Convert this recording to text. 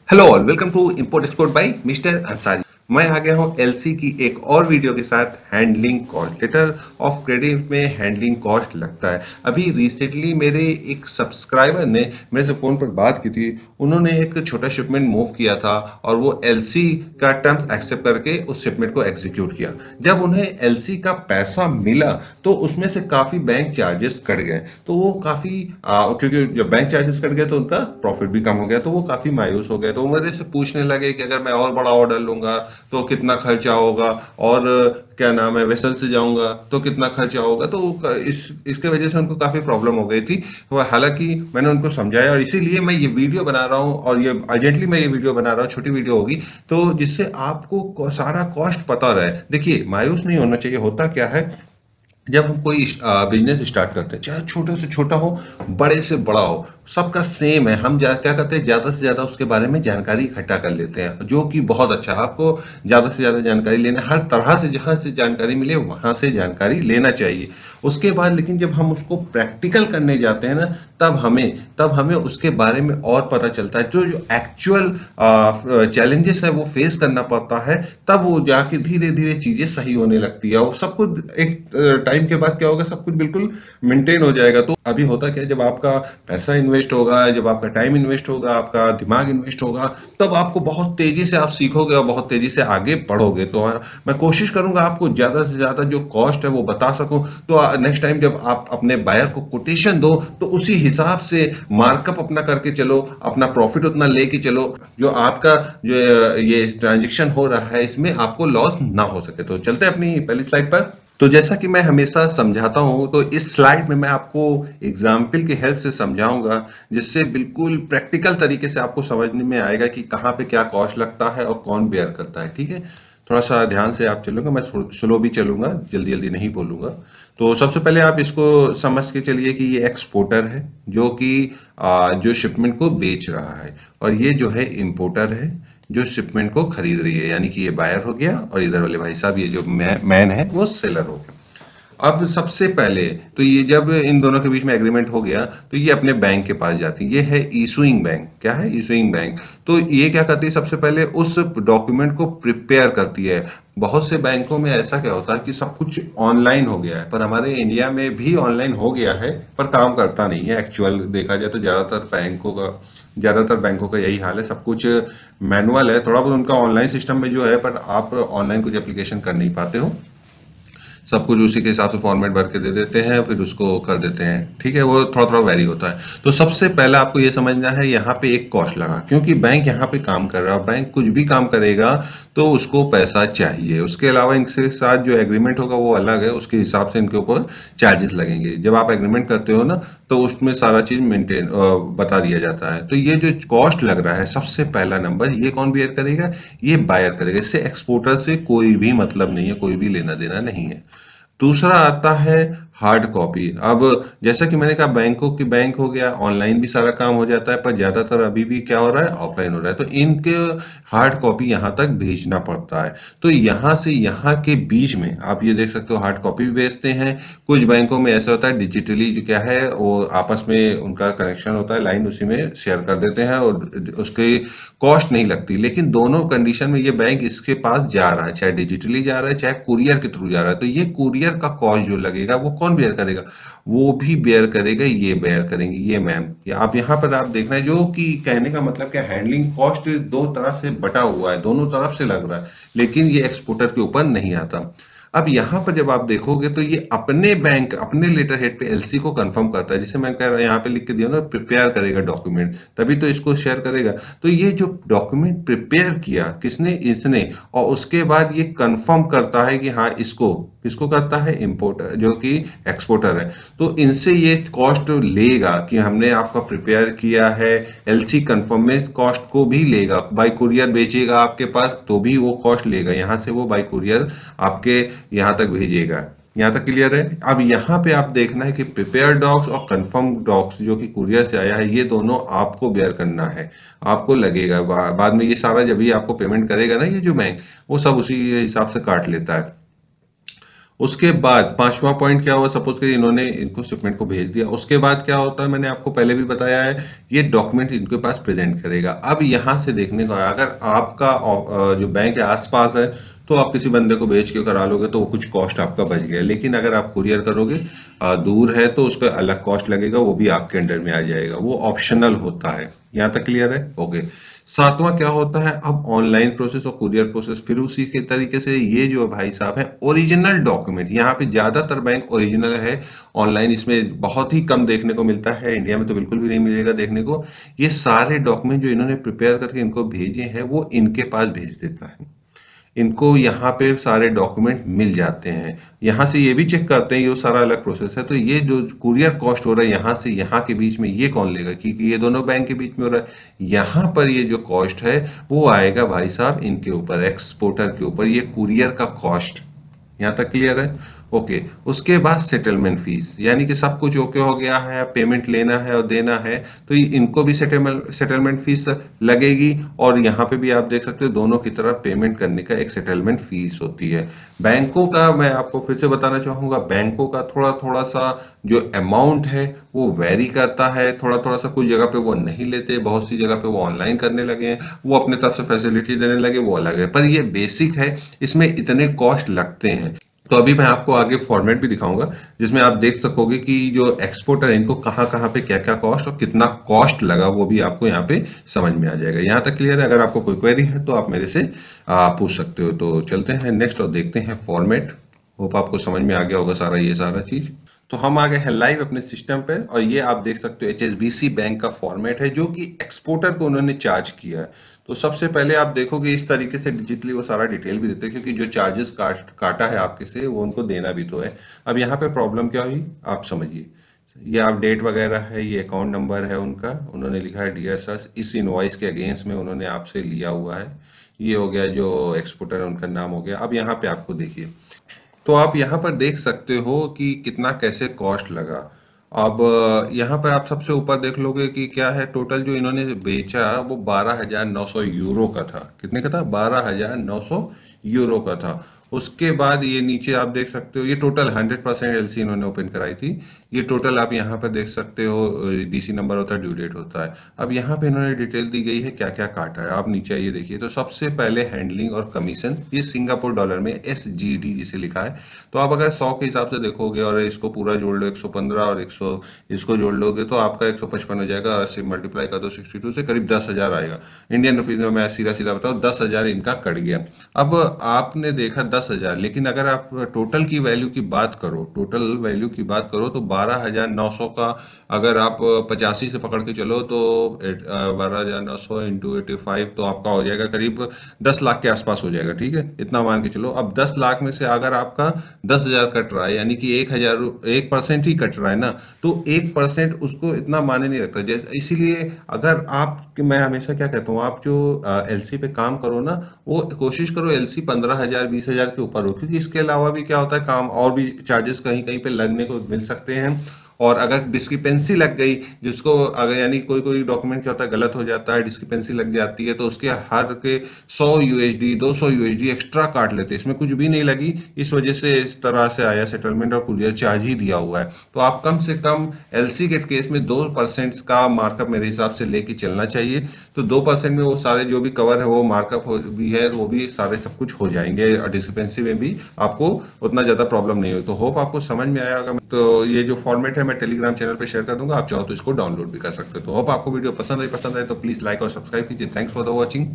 Hello all, welcome to import export by mister Ansari. मैं आ गया हूं एलसी की एक और वीडियो के साथ। Handling cost, letter of credit में हैंडलिंग कॉस्ट लगता है। अभी रिसेंटली मेरे एक सब्सक्राइबर ने मेरे से फोन पर बात की थी। उन्होंने एक छोटा शिपमेंट मूव किया था और वो एलसी का टर्म्स एक्सेप्ट करके उस शिपमेंट को एग्जीक्यूट किया। जब उन्हें एलसी का पैसा मिला तो उसमें से काफी बैंक चार्जेस कट गए। तो वो काफी क्योंकि जब बैंक चार्जेस कट गए तो उनका प्रॉफिट भी कम हो गया, तो वो काफी मायूस हो गए। तो वो मेरे से पूछने लगे कि अगर मैं और बड़ा ऑर्डर लूंगा तो कितना खर्चा होगा, और क्या नाम है, वेसल से जाऊंगा तो कितना खर्चा होगा। तो इसके वजह से उनको काफी प्रॉब्लम हो गई थी। हालांकि मैंने उनको समझाया और इसीलिए मैं ये वीडियो बना रहा हूं, और ये अर्जेंटली मैं ये वीडियो बना रहा हूं। छोटी वीडियो होगी तो जिससे आपको सारा कॉस्ट पता रहे। देखिए, मायूस नहीं होना चाहिए। होता क्या है, जब हम कोई बिजनेस स्टार्ट करते हैं, चाहे छोटे से छोटा हो, बड़े से बड़ा हो, सबका सेम है। हम क्या करते हैं, ज्यादा से ज्यादा उसके बारे में जानकारी इकट्ठा कर लेते हैं, जो कि बहुत अच्छा है। आपको ज्यादा से ज्यादा जानकारी लेना, हर तरह से जहां से जानकारी मिले वहां से जानकारी लेना चाहिए। उसके बाद लेकिन जब हम उसको प्रैक्टिकल करने जाते हैं ना, तब हमें उसके बारे में और पता चलता है। जो जो एक्चुअल चैलेंजेस है वो फेस करना पड़ता है, तब वो जाके धीरे धीरे चीजें सही होने लगती है। और सब कुछ एक टाइम के बाद क्या होगा, सब कुछ बिल्कुल मेंटेन हो जाएगा। तो अभी होता क्या है, जब आपका पैसा इन्वेस्ट होगा, जब आपका टाइम इन्वेस्ट होगा, आपका दिमाग इन्वेस्ट होगा, तब आपको बहुत तेजी से आप सीखोगे और बहुत तेजी से आगे बढ़ोगे। तो मैं कोशिश करूंगा आपको ज्यादा से ज्यादा जो कॉस्ट है वो बता सकूं। तो नेक्स्ट टाइम जब आप अपने बायर को कोटेशन दो तो उसी हिसाब से मार्कअप अपना करके चलो, अपना प्रॉफिट उतना लेके चलो, जो आपका जो ये ट्रांजेक्शन हो रहा है इसमें आपको लॉस ना हो सके। तो चलते हैं अपनी पहली स्लाइड पर। तो जैसा कि मैं हमेशा समझाता हूं, तो इस स्लाइड में मैं आपको एग्जाम्पल की हेल्प से समझाऊंगा, जिससे बिल्कुल प्रैक्टिकल तरीके से आपको समझने में आएगा कि कहां पे क्या कॉस्ट लगता है और कौन बेयर करता है। ठीक है, थोड़ा सा ध्यान से आप चलोगे, मैं स्लो भी चलूंगा, जल्दी जल्दी नहीं बोलूंगा। तो सबसे पहले आप इसको समझ के चलिए कि ये एक्सपोर्टर है, जो कि जो शिपमेंट को बेच रहा है, और ये जो है इंपोर्टर है, जो शिपमेंट को खरीद रही है। यानी कि ये बायर हो गया और इधर वाले भाई साहब, ये जो मैन है, वो सेलर हो गया। अब सबसे पहले तो ये जब इन दोनों के बीच में एग्रीमेंट हो गया तो ये अपने बैंक के पास जाती है। ये है इशूइंग बैंक। क्या है? Issuing bank. तो ये क्या करती है, सबसे पहले उस डॉक्यूमेंट को प्रिपेयर करती है। बहुत से बैंकों में ऐसा क्या होता है कि सब कुछ ऑनलाइन हो गया है, पर हमारे इंडिया में भी ऑनलाइन हो गया है, पर काम करता नहीं है। एक्चुअल देखा जाए तो ज्यादातर बैंकों का यही हाल है। सब कुछ मैनुअल है, थोड़ा बहुत उनका ऑनलाइन सिस्टम में जो है, पर आप ऑनलाइन कुछ एप्लीकेशन कर नहीं पाते हो। सब कुछ उसी के हिसाब से फॉर्मेट भर के दे देते हैं, फिर उसको कर देते हैं। ठीक है, वो थोड़ा थोड़ा वेरी होता है। तो सबसे पहला आपको ये समझना है, यहाँ पे एक कॉस्ट लगा, क्योंकि बैंक यहाँ पे काम कर रहा है। बैंक कुछ भी काम करेगा तो उसको पैसा चाहिए। उसके अलावा इनके साथ जो एग्रीमेंट होगा वो अलग है, उसके हिसाब से इनके ऊपर चार्जेस लगेंगे। जब आप एग्रीमेंट करते हो ना, तो उसमें सारा चीज मेंटेन बता दिया जाता है। तो ये जो कॉस्ट लग रहा है, सबसे पहला नंबर, ये कौन बेयर करेगा? ये बायर करेगा। इससे एक्सपोर्टर से कोई भी मतलब नहीं है, कोई भी लेना देना नहीं है। दूसरा आता है हार्ड कॉपी। अब जैसा कि मैंने कहा, बैंकों की बैंक हो गया, ऑनलाइन भी सारा काम हो जाता है, पर ज्यादातर अभी भी क्या हो रहा है, ऑफलाइन हो रहा है। तो इनके हार्ड कॉपी यहां तक भेजना पड़ता है। तो यहां से यहां के बीच में आप ये देख सकते हो, हार्ड कॉपी भी भेजते हैं। कुछ बैंकों में ऐसा होता है, डिजिटली जो क्या है, वो आपस में उनका कनेक्शन होता है, लाइन उसी में शेयर कर देते हैं और उसके कॉस्ट नहीं लगती। लेकिन दोनों कंडीशन में ये बैंक इसके पास जा रहा है, चाहे डिजिटली जा रहा है चाहे कुरियर के थ्रू जा रहा है, तो ये कुरियर का कॉस्ट जो लगेगा वो कौन बेयर करेगा? वो भी बेयर करेगा, ये बेयर करेंगे, ये मैम। आप यहां पर आप देखना है, जो कि कहने का मतलब क्या, हैंडलिंग कॉस्ट दो तरह से बटा हुआ है, दोनों तरफ से लग रहा है, लेकिन ये एक्सपोर्टर के ऊपर नहीं आता। अब यहां पर जब आप देखोगे तो ये अपने बैंक, अपने लेटर हेड पे एलसी को कंफर्म करता है। जिसे मैं कह रहा हूं, यहां पे लिख के दिया ना, प्रिपेयर करेगा डॉक्यूमेंट, तभी तो इसको शेयर करेगा। तो ये जो डॉक्यूमेंट प्रिपेयर किया किसने? इसने। और उसके बाद ये कंफर्म करता है कि हाँ, किसको करता है? इंपोर्टर, जो कि एक्सपोर्टर है। तो इनसे ये कॉस्ट लेगा कि हमने आपका प्रिपेयर किया है। एलसी कंफर्म में कॉस्ट को भी लेगा। बाय कुरियर बेचेगा आपके पास तो भी वो कॉस्ट लेगा, यहां से वो बाय कुरियर आपके यहां तक भेजिएगा। यहां तक क्लियर है? अब यहां पे आप देखना है कि प्रिपेयर डॉक्स और कंफर्म डॉक्स जो कि कुरियर से आया है, ये दोनों आपको बेयर करना है, आपको लगेगा। बाद में ये सारा जब भी आपको पेमेंट करेगा ना, ये जो बैंक, वो सब उसी हिसाब से काट लेता है। उसके बाद पांचवा पॉइंट क्या हुआ, सपोज करिए इन्होंने इनको शिपमेंट को भेज दिया, उसके बाद क्या होता है, मैंने आपको पहले भी बताया है, ये डॉक्यूमेंट इनके पास प्रेजेंट करेगा। अब यहां से देखने को आया, अगर आपका जो बैंक है आसपास है तो आप किसी बंदे को भेज के करा लोगे तो कुछ कॉस्ट आपका बच गया, लेकिन अगर आप कुरियर करोगे दूर है तो उसका अलग कॉस्ट लगेगा, वो भी आपके अंडर में आ जाएगा, वो ऑप्शनल होता है। यहां तक क्लियर है? ओके। सातवां क्या होता है, अब ऑनलाइन प्रोसेस और कुरियर प्रोसेस, फिर उसी के तरीके से ये जो भाई साहब है ओरिजिनल डॉक्यूमेंट, यहाँ पे ज्यादातर बैंक ओरिजिनल है, ऑनलाइन इसमें बहुत ही कम देखने को मिलता है, इंडिया में तो बिल्कुल भी नहीं मिलेगा देखने को। ये सारे डॉक्यूमेंट जो इन्होंने प्रिपेयर करके इनको भेजे हैं वो इनके पास भेज देता है, इनको यहाँ पे सारे डॉक्यूमेंट मिल जाते हैं। यहाँ से ये भी चेक करते हैं, ये सारा अलग प्रोसेस है। तो ये जो कुरियर कॉस्ट हो रहा है यहाँ से यहाँ के बीच में, ये कौन लेगा, क्योंकि ये दोनों बैंक के बीच में हो रहा है। यहाँ पर ये जो कॉस्ट है वो आएगा भाई साहब इनके ऊपर, एक्सपोर्टर के ऊपर, ये कुरियर का कॉस्ट। यहां तक क्लियर है? ओके। उसके बाद सेटलमेंट फीस, यानी कि सब कुछ ओके हो गया है, पेमेंट लेना है और देना है, तो इनको भी सेटलमेंट फीस लगेगी। और यहां पे भी आप देख सकते हो दोनों की तरफ पेमेंट करने का एक सेटलमेंट फीस होती है। बैंकों का मैं आपको फिर से बताना चाहूंगा, बैंकों का थोड़ा थोड़ा सा जो अमाउंट है वो वेरी करता है, थोड़ा थोड़ा सा, कुछ जगह पे वो नहीं लेते, बहुत सी जगह पे वो ऑनलाइन करने लगे हैं, वो अपने तरफ से फैसिलिटी देने लगे, वो अलग है, पर ये बेसिक है, इसमें इतने कॉस्ट लगते हैं। तो अभी मैं आपको आगे फॉर्मेट भी दिखाऊंगा जिसमें आप देख सकोगे कि जो एक्सपोर्टर है इनको कहां कहां पे क्या क्या कॉस्ट और कितना कॉस्ट लगा, वो भी आपको यहाँ पे समझ में आ जाएगा। यहां तक क्लियर है? अगर आपको कोई क्वेरी है तो आप मेरे से पूछ सकते हो। तो चलते हैं नेक्स्ट और देखते हैं फॉर्मेट। होप आपको समझ में आ गया होगा सारा ये सारा चीज। तो हम आ गए हैं लाइव अपने सिस्टम पे और ये आप देख सकते हो HSBC बैंक का फॉर्मेट है जो कि एक्सपोर्टर को उन्होंने चार्ज किया है। तो सबसे पहले आप देखोगे इस तरीके से डिजिटली वो सारा डिटेल भी देते हैं, क्योंकि जो चार्जेस काटा है आपके से वो उनको देना भी तो है। अब यहाँ पे प्रॉब्लम क्या हुई आप समझिए, ये आप डेट वगैरह है, ये अकाउंट नंबर है उनका, उन्होंने लिखा है डियर सर, इस इनवॉइस के अगेंस्ट में उन्होंने आपसे लिया हुआ है। ये हो गया जो एक्सपोर्टर है उनका नाम हो गया। अब यहाँ पे आपको देखिए, तो आप यहाँ पर देख सकते हो कि कितना कैसे कॉस्ट लगा। अब यहाँ पर आप सबसे ऊपर देख लोगे कि क्या है, टोटल जो इन्होंने बेचा वो 12,900 यूरो का था। कितने का था? 12,900 यूरो का था। उसके बाद ये नीचे आप देख सकते हो, ये टोटल 100% एलसी इन्होंने ओपन कराई थी। ये टोटल आप यहाँ पर देख सकते हो, डीसी नंबर होता है, ड्यू डेट होता है। अब यहाँ पे इन्होंने डिटेल दी गई है क्या क्या काटा है, आप नीचे आइए देखिए। तो सबसे पहले हैंडलिंग और कमीशन, ये सिंगापुर डॉलर में SGD जिसे लिखा है। तो आप अगर 100 के हिसाब से देखोगे और इसको पूरा जोड़ लो, 115 और 100 इसको जोड़ लोगे तो आपका 155 हो जाएगा। 80 मल्टीप्लाई कर दो 62 से, करीब 10,000 आएगा इंडियन रुपीज में। मैं सीधा सीधा बताऊँ 10,000 इनका कट गया। अब आपने देखा 10,000, लेकिन अगर आप टोटल की वैल्यू की बात करो, टोटल वैल्यू की बात करो तो 12,900 का अगर आप 85 से पकड़ के चलो तो 12,900 इंटू 85 तो आपका हो जाएगा करीब 10 लाख के आसपास हो जाएगा। ठीक है, इतना मान के चलो। अब 10 लाख में से अगर आपका 10,000 कट रहा है, यानी कि 1% ही कट रहा है ना, तो 1% उसको इतना माने नहीं रखता। जैसे इसीलिए अगर आप, मैं हमेशा क्या कहता हूँ, आप जो एलसी पे काम करो ना, वो कोशिश करो एलसी 15,000 20,000 के ऊपर हो, क्योंकि इसके अलावा भी क्या होता है, काम और भी चार्जेस कहीं कहीं पे लगने को मिल सकते हैं। और अगर डिस्क्रिपेंसी लग गई, जिसको अगर यानी कोई कोई डॉक्यूमेंट क्या होता है गलत हो जाता है, डिस्क्रिपेंसी लग जाती है, तो उसके हर के 100 USD 200 USD एक्स्ट्रा काट लेते हैं। इसमें कुछ भी नहीं लगी, इस वजह से इस तरह से आया सेटलमेंट और कुरियर चार्ज ही दिया हुआ है। तो आप कम से कम एलसी के केस में 2% का मार्कअप मेरे हिसाब से लेके चलना चाहिए। तो 2% में वो सारे जो भी कवर है वो मार्कअप भी है, वो भी सारे सब कुछ हो जाएंगे और डिस्क्रिपेंसी में भी आपको उतना ज्यादा प्रॉब्लम नहीं हो। तो होप आपको समझ में आया होगा। तो ये जो फॉर्मेट है मैं टेलीग्राम चैनल पे शेयर कर दूंगा, आप चाहो तो इसको डाउनलोड भी कर सकते हो। तो होप आपको वीडियो पसंद आए तो प्लीज लाइक और सब्सक्राइब कीजिए। Thanks for the watching.